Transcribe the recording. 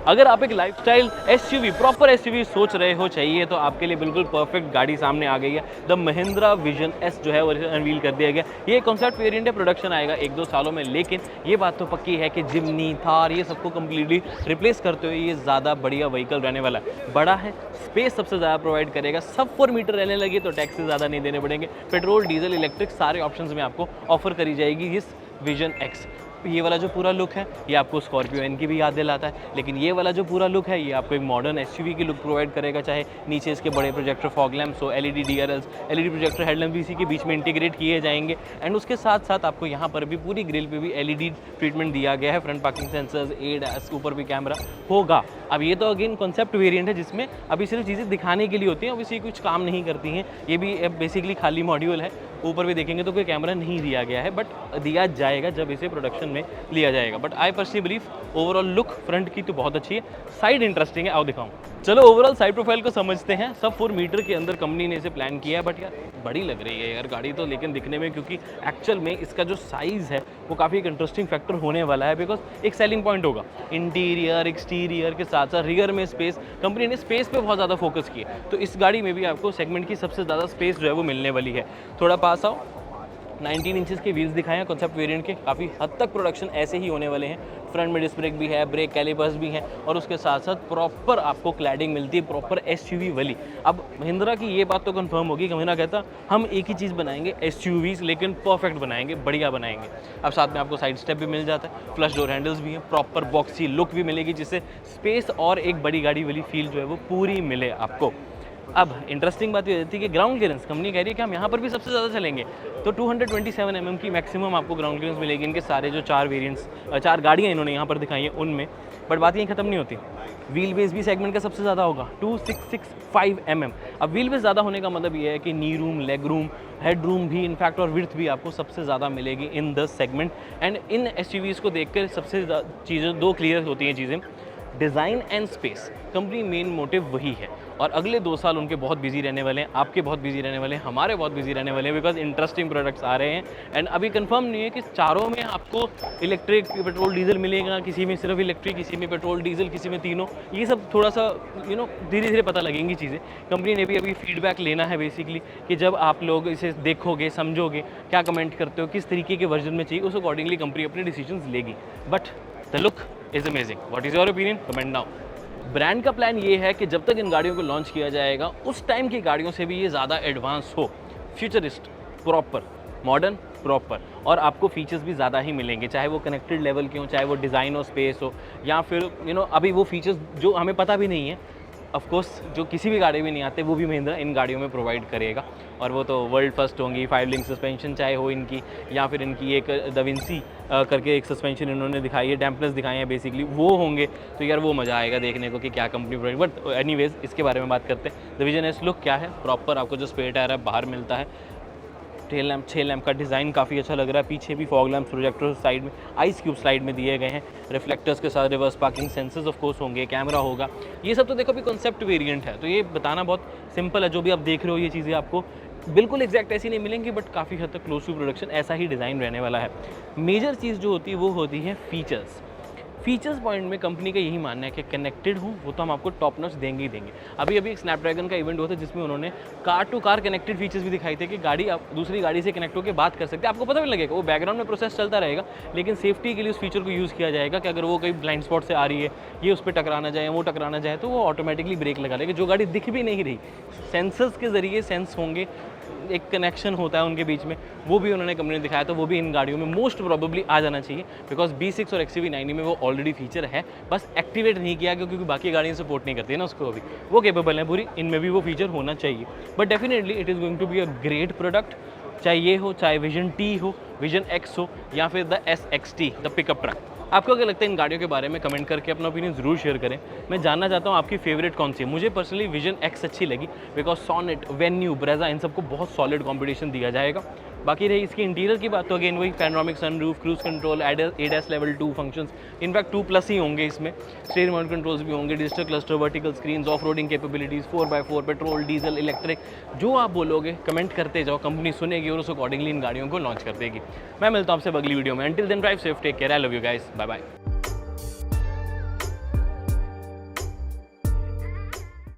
अगर आप एक लाइफस्टाइल एसयूवी, प्रॉपर एसयूवी सोच रहे हो चाहिए तो आपके लिए बिल्कुल परफेक्ट गाड़ी सामने आ गई है। द महिंद्रा विजन एस जो है वो अनवील कर दिया गया। ये कॉन्सेप्ट वेरिएंट है, प्रोडक्शन आएगा 1-2 सालों में, लेकिन ये बात तो पक्की है कि जिम्नी, थार ये सबको कम्प्लीटली रिप्लेस करते हुए ये ज़्यादा बढ़िया व्हीकल रहने वाला है। बड़ा है, स्पेस सबसे ज़्यादा प्रोवाइड करेगा, सब 4 मीटर रहने लगे तो टैक्स ज़्यादा नहीं देने पड़ेंगे। पेट्रोल, डीजल, इलेक्ट्रिक सारे ऑप्शंस में आपको ऑफर करी जाएगी इस विजन एक्स। ये वाला जो पूरा लुक है ये आपको स्कॉर्पियो एन की भी याद दिलाता है, लेकिन ये वाला जो पूरा लुक है ये आपको एक मॉडर्न एसयूवी की लुक प्रोवाइड करेगा। चाहे नीचे इसके बड़े प्रोजेक्टर फॉग लैम्प्स हो, LED DRLs, LED projector headlamp भी इसी के बीच में इंटीग्रेट किए जाएंगे। एंड उसके साथ साथ आपको यहाँ पर भी पूरी ग्रिल पे भी एलईडी ट्रीटमेंट दिया गया है। फ्रंट पार्किंग सेंसर्स, एडएस, ऊपर भी कैमरा होगा। अब ये तो अगेन कॉन्सेप्ट वेरिएंट है जिसमें अभी सिर्फ चीज़ें दिखाने के लिए होती हैं, अब इसी कुछ काम नहीं करती हैं। ये भी बेसिकली खाली मॉड्यूल है। ऊपर भी देखेंगे तो कोई कैमरा नहीं दिया गया है, बट दिया जाएगा जब इसे प्रोडक्शन में लिया जाएगा। But I personally believe overall look front की तो बहुत अच्छी है, साइड इंटरेस्टिंग है, आओ दिखाऊं। चलो ओवरऑल साइड प्रोफाइल को समझते हैं। सब 4 मीटर के अंदर कंपनी ने इसे प्लान किया है, बट यार बड़ी लग रही है यार गाड़ी तो, लेकिन दिखने में, क्योंकि एक्चुअल में इसका जो साइज़ है वो काफ़ी एक इंटरेस्टिंग फैक्टर होने वाला है, बिकॉज एक सेलिंग पॉइंट होगा। इंटीरियर, एक्सटीरियर के साथ साथ रियर में स्पेस, कंपनी ने स्पेस पे बहुत ज़्यादा फोकस किया, तो इस गाड़ी में भी आपको सेगमेंट की सबसे ज़्यादा स्पेस जो है वो मिलने वाली है। थोड़ा पास आओ, 19 इंचेस के व्हील्स दिखाए हैं कॉन्सेप्ट वेरिएंट के, काफ़ी हद तक प्रोडक्शन ऐसे ही होने वाले हैं। फ्रंट में डिस्क ब्रेक भी है, ब्रेक कैलिपर्स भी हैं, और उसके साथ साथ प्रॉपर आपको क्लैडिंग मिलती है, प्रॉपर एसयूवी वाली। अब महिंद्रा की ये बात तो कंफर्म होगी कि महिंद्रा कहता हम एक ही चीज़ बनाएंगे एसयूवीज, लेकिन परफेक्ट बनाएंगे, बढ़िया बनाएंगे। अब साथ में आपको साइड स्टेप भी मिल जाता है, फ्लश डोर हैंडल्स भी हैं, प्रॉपर बॉक्सी लुक भी मिलेगी, जिससे स्पेस और एक बड़ी गाड़ी वाली फील जो है वो पूरी मिले आपको। अब इंटरेस्टिंग बात ये रहती है कि ग्राउंड क्लियरेंस कंपनी कह रही है कि हम यहाँ पर भी सबसे ज़्यादा चलेंगे, तो 227 mm की मैक्सिमम आपको ग्राउंड क्लियरेंस मिलेगी। इनके सारे जो 4 वेरिएंट्स, 4 गाड़ियाँ इन्होंने यहाँ पर दिखाई हैं उनमें, बट बात यहीं ख़त्म नहीं होती। व्हील बेस भी सेगमेंट का सबसे ज़्यादा होगा, 2665 mm। अब व्हील बेस ज़्यादा होने का मतलब ये है कि नी room, leg room, head room भी इनफैक्ट और विड्थ भी आपको सबसे ज़्यादा मिलेगी in the segment. And in SUVs को देखकर सबसे चीज़ें 2 क्लियर होती हैं चीज़ें, design and space. Company main motive वही है, और अगले 2 साल उनके बहुत बिजी रहने वाले हैं, आपके बहुत बिजी रहने वाले हैं, हमारे बहुत बिजी रहने वाले हैं, बिकॉज इंटरेस्टिंग प्रोडक्ट्स आ रहे हैं। एंड अभी कंफर्म नहीं है कि चारों में आपको इलेक्ट्रिक, पेट्रोल, डीजल मिलेगा, किसी में सिर्फ इलेक्ट्रिक, किसी में पेट्रोल, डीजल, किसी में तीनों। ये सब थोड़ा सा धीरे धीरे पता लगेंगी चीज़ें। कंपनी ने भी अभी फीडबैक लेना है बेसिकली, कि जब आप लोग इसे देखोगे, समझोगे, क्या कमेंट करते हो, किस तरीके के वर्जन में चाहिए, उस अकॉर्डिंगली कंपनी अपने डिसीजंस लेगी। But the look is amazing. What is your opinion? Comment now. Brand का प्लान ये है कि जब तक इन गाड़ियों को लॉन्च किया जाएगा उस टाइम की गाड़ियों से भी ये ज़्यादा एडवांस हो, फ्यूचरिस्ट, प्रॉपर, मॉडर्न, प्रॉपर, और आपको फीचर्स भी ज़्यादा ही मिलेंगे, चाहे वो कनेक्टेड लेवल के हो, चाहे वो डिज़ाइन हो, स्पेस हो, या फिर अभी वो फीचर्स जो हमें पता भी नहीं है, ऑफ कोर्स जो किसी भी गाड़ी में नहीं आते, वो भी महिंद्रा इन गाड़ियों में प्रोवाइड करेगा। और वो तो वर्ल्ड फर्स्ट होंगी। 5 लिंक सस्पेंशन चाहे हो इनकी, या फिर इनकी एक डविंसी करके एक सस्पेंशन इन्होंने दिखाई है, डैम्पनेस दिखाए हैं बेसिकली, वो होंगे। तो यार वो मज़ा आएगा देखने को कि क्या कंपनी प्रोवाइड। बट एनीवेज इसके बारे में बात करते हैं। द विजन एस लुक क्या है, प्रॉपर आपको जो स्पेयर टायर है बाहर मिलता है, टेल लैम्प, 6 लैम्प का डिज़ाइन काफ़ी अच्छा लग रहा है। पीछे भी फॉग लैम्प, प्रोजेक्टर साइड में, आइस क्यूब स्लाइड में दिए गए हैं, रिफ्लेक्टर्स के साथ reverse parking sensors of course होंगे, कैमरा होगा। ये सब तो देखो अभी कॉन्सेप्ट वेरिएंट है, तो ये बताना बहुत सिंपल है। जो भी आप देख रहे हो ये चीज़ें आपको बिल्कुल एग्जैक्ट ऐसी नहीं मिलेंगी, बट काफ़ी हद तक क्लोज टू प्रोडक्शन ऐसा ही डिज़ाइन रहने वाला है। मेजर चीज़ जो होती है वो होती है फीचर्स। फीचर्स पॉइंट में कंपनी का यही मानना है कि कनेक्टेड हो वो तो हम आपको टॉप नॉच देंगे ही देंगे। अभी एक स्नैपड्रैगन का इवेंट हुआ था जिसमें उन्होंने car to car connected features भी दिखाए थे कि गाड़ी आप दूसरी गाड़ी से कनेक्ट होकर बात कर सकते हैं। आपको पता भी लगेगा, वो बैकग्राउंड में प्रोसेस चलता रहेगा, लेकिन सेफ्टी के लिए उस फीचर को यूज़ किया जाएगा कि अगर वो कोई ब्लाइंड स्पॉट से आ रही है, ये उस पर टकराना जाए, वो टकराना जाए, तो वो ऑटोमेटिकली ब्रेक लगा लेगा। जो गाड़ी दिख भी नहीं रही, सेंसर्स के ज़रिए सेंस होंगे, एक कनेक्शन होता है उनके बीच में, वो भी उन्होंने कंपनी ने दिखाया। तो वो भी इन गाड़ियों में मोस्ट प्रोबेबली आ जाना चाहिए, बिकॉज B6 और XUV90 में वो ऑलरेडी फीचर है, बस एक्टिवेट नहीं किया क्योंकि बाकी गाड़ियाँ सपोर्ट नहीं करती है ना उसको। अभी वो केपेबल है पूरी, इनमें भी वो फीचर होना चाहिए। But definitely it is going to be a great product, चाहे ये हो, चाहे विजन T हो, विजन X हो, या फिर the SXT, the pickup truck. आपको क्या लगता है इन गाड़ियों के बारे में? कमेंट करके अपना ओपिनियन ज़रूर शेयर करें। मैं जानना चाहता हूँ आपकी फेवरेट कौन सी है। मुझे पर्सनली विजन X अच्छी लगी, बिकॉज सोनेट, वेन्यू, ब्रेजा, इन सबको बहुत सॉलिड कॉम्पिटिशन दिया जाएगा। बाकी रही इसकी इंटीरियर की बात, तो अगेन वही panoramic sunroof, cruise control, ADAS level 2 functions, in fact 2+ ही होंगे इसमें। स्टीयरिंग माउंट कंट्रोल्स भी होंगे, digital cluster, vertical screens, off roading capabilities, 4x4, petrol, diesel, electric, जो आप बोलोगे कमेंट करते जाओ, कंपनी सुनेगी और उस अकॉर्डिंगली इन गाड़ियों को लॉन्च कर देगी। मैं मिलता हूँ आपसे अगली वीडियो में। Until then drive safe, take care, I love you guys, bye bye.